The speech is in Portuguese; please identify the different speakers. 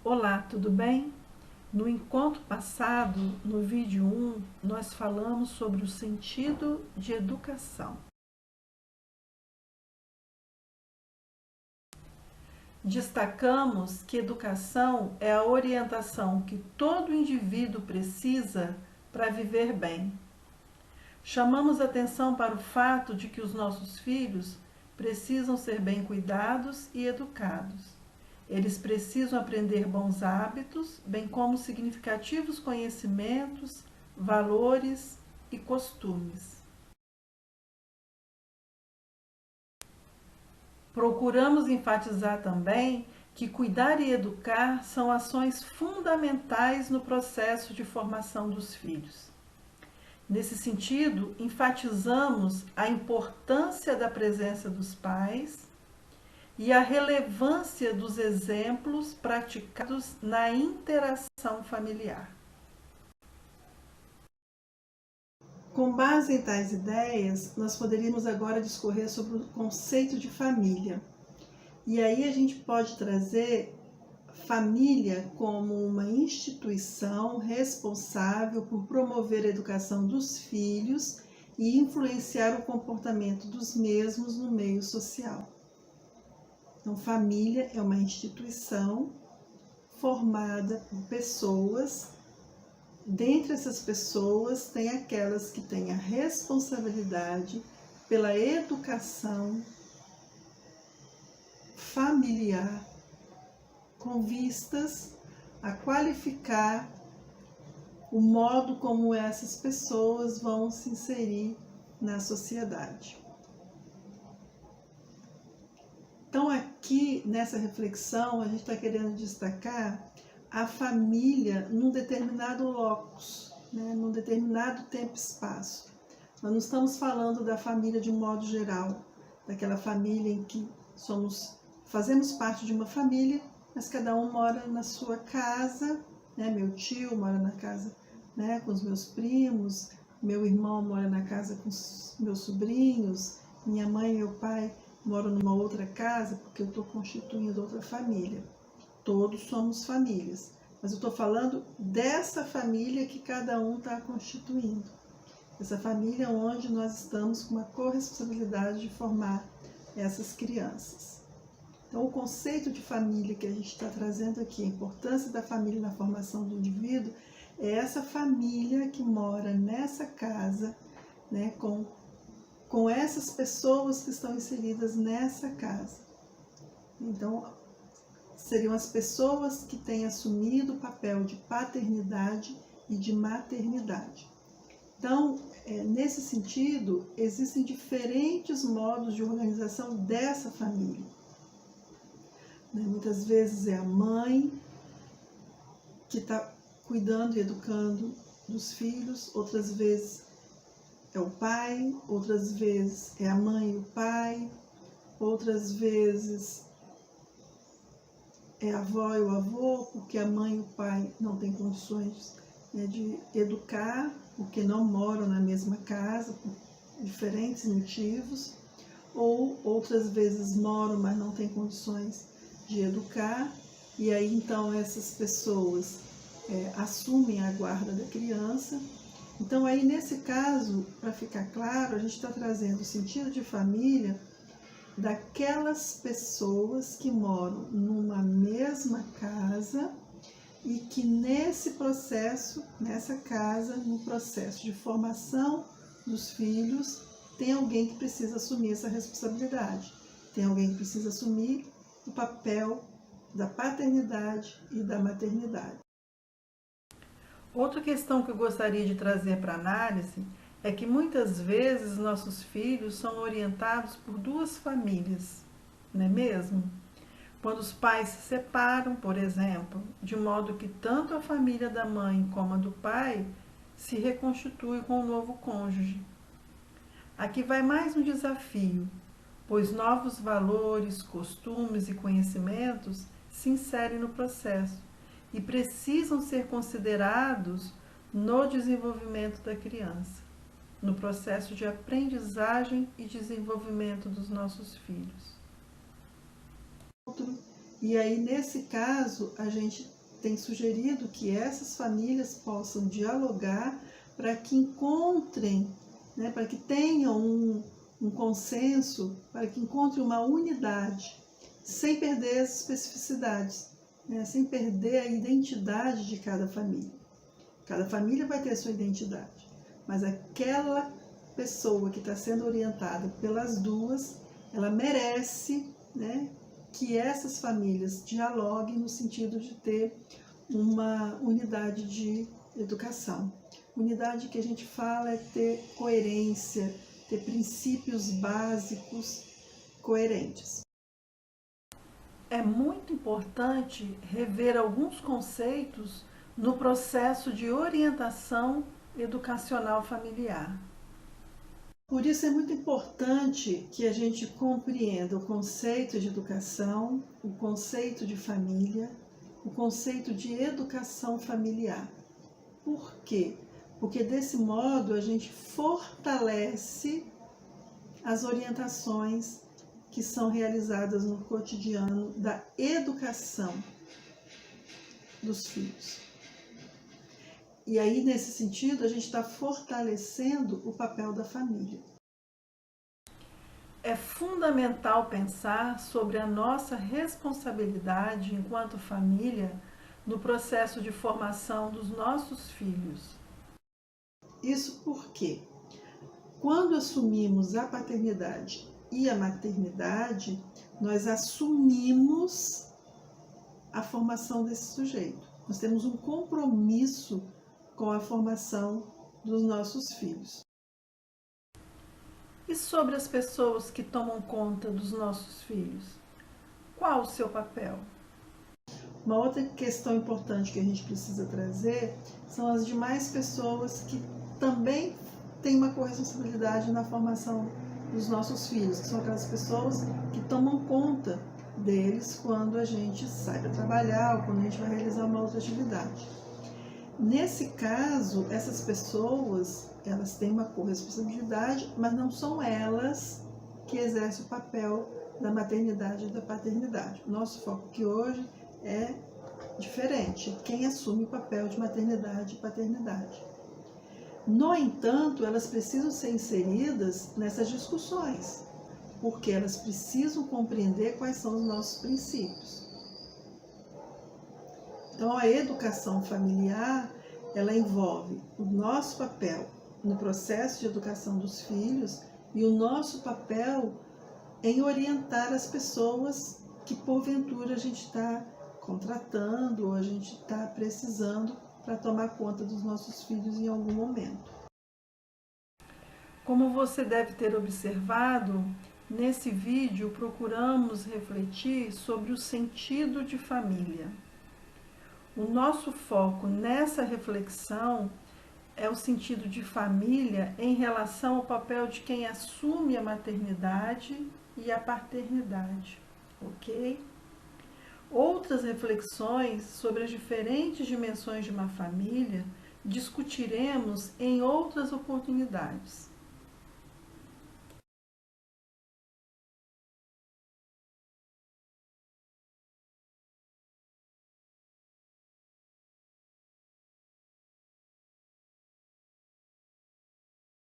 Speaker 1: Olá, tudo bem? No encontro passado, no vídeo 1, nós falamos sobre o sentido de educação. Destacamos que educação é a orientação que todo indivíduo precisa para viver bem. Chamamos atenção para o fato de que os nossos filhos precisam ser bem cuidados e educados. Eles precisam aprender bons hábitos, bem como significativos conhecimentos, valores e costumes. Procuramos enfatizar também que cuidar e educar são ações fundamentais no processo de formação dos filhos. Nesse sentido, enfatizamos a importância da presença dos pais e a relevância dos exemplos praticados na interação familiar. Com base em tais ideias, nós poderíamos agora discorrer sobre o conceito de família. E aí a gente pode trazer família como uma instituição responsável por promover a educação dos filhos e influenciar o comportamento dos mesmos no meio social. Então, família é uma instituição formada por pessoas. Dentre essas pessoas, tem aquelas que têm a responsabilidade pela educação familiar, com vistas a qualificar o modo como essas pessoas vão se inserir na sociedade. Então, aqui nessa reflexão, a gente está querendo destacar a família num determinado locus, né, num determinado tempo e espaço. Nós não estamos falando da família de um modo geral, daquela família em que fazemos parte de uma família, mas cada um mora na sua casa, né? Meu tio mora na casa, né, com os meus primos, meu irmão mora na casa com os meus sobrinhos, minha mãe e meu pai moram numa outra casa porque eu estou constituindo outra família. Todos somos famílias, mas eu estou falando dessa família que cada um está constituindo. Essa família onde nós estamos com uma corresponsabilidade de formar essas crianças. Então, o conceito de família que a gente está trazendo aqui, a importância da família na formação do indivíduo, é essa família que mora nessa casa, né, com essas pessoas que estão inseridas nessa casa. Então, seriam as pessoas que têm assumido o papel de paternidade e de maternidade. Então, nesse sentido, existem diferentes modos de organização dessa família. Muitas vezes é a mãe que está cuidando e educando dos filhos, outras vezes é o pai, outras vezes é a mãe e o pai, outras vezes é a avó e o avô, porque a mãe e o pai não têm condições, né, de educar, porque não moram na mesma casa, por diferentes motivos, ou outras vezes moram, mas não têm condições de educar, e aí então essas pessoas assumem a guarda da criança. Então aí nesse caso, para ficar claro, a gente está trazendo o sentido de família daquelas pessoas que moram numa mesma casa e que nesse processo, nessa casa, no processo de formação dos filhos, tem alguém que precisa assumir essa responsabilidade, tem alguém que precisa assumir o papel da paternidade e da maternidade. Outra questão que eu gostaria de trazer para análise é que muitas vezes nossos filhos são orientados por duas famílias, não é mesmo? Quando os pais se separam, por exemplo, de modo que tanto a família da mãe como a do pai se reconstitui com o novo cônjuge. Aqui vai mais um desafio, pois novos valores, costumes e conhecimentos se inserem no processo e precisam ser considerados no desenvolvimento da criança, no processo de aprendizagem e desenvolvimento dos nossos filhos. Outro E aí, nesse caso, a gente tem sugerido que essas famílias possam dialogar para que encontrem, né, para que tenham um consenso, para que encontrem uma unidade, sem perder as especificidades, né, sem perder a identidade de cada família. Cada família vai ter a sua identidade, mas aquela pessoa que está sendo orientada pelas duas, ela merece, né, que essas famílias dialoguem no sentido de ter uma unidade de educação. Unidade que a gente fala é ter coerência, ter princípios básicos coerentes. É muito importante rever alguns conceitos no processo de orientação educacional familiar. Por isso é muito importante que a gente compreenda o conceito de educação, o conceito de família, o conceito de educação familiar. Por quê? Porque desse modo a gente fortalece as orientações que são realizadas no cotidiano da educação dos filhos. E aí, nesse sentido, a gente está fortalecendo o papel da família. É fundamental pensar sobre a nossa responsabilidade enquanto família no processo de formação dos nossos filhos. Isso porque, quando assumimos a paternidade e a maternidade, nós assumimos a formação desse sujeito. Nós temos um compromisso com a formação dos nossos filhos. E sobre as pessoas que tomam conta dos nossos filhos? Qual o seu papel? Uma outra questão importante que a gente precisa trazer são as demais pessoas que também têm uma corresponsabilidade na formação dos nossos filhos, que são aquelas pessoas que tomam conta deles quando a gente sai para trabalhar ou quando a gente vai realizar uma outra atividade. Nesse caso, essas pessoas, elas têm uma corresponsabilidade, mas não são elas que exercem o papel da maternidade e da paternidade. O nosso foco aqui hoje é diferente, quem assume o papel de maternidade e paternidade. No entanto, elas precisam ser inseridas nessas discussões, porque elas precisam compreender quais são os nossos princípios. Então, a educação familiar, ela envolve o nosso papel no processo de educação dos filhos e o nosso papel em orientar as pessoas que, porventura, a gente está contratando ou a gente está precisando para tomar conta dos nossos filhos em algum momento. Como você deve ter observado, nesse vídeo procuramos refletir sobre o sentido de família. O nosso foco nessa reflexão é o sentido de família em relação ao papel de quem assume a maternidade e a paternidade, ok? Outras reflexões sobre as diferentes dimensões de uma família discutiremos em outras oportunidades.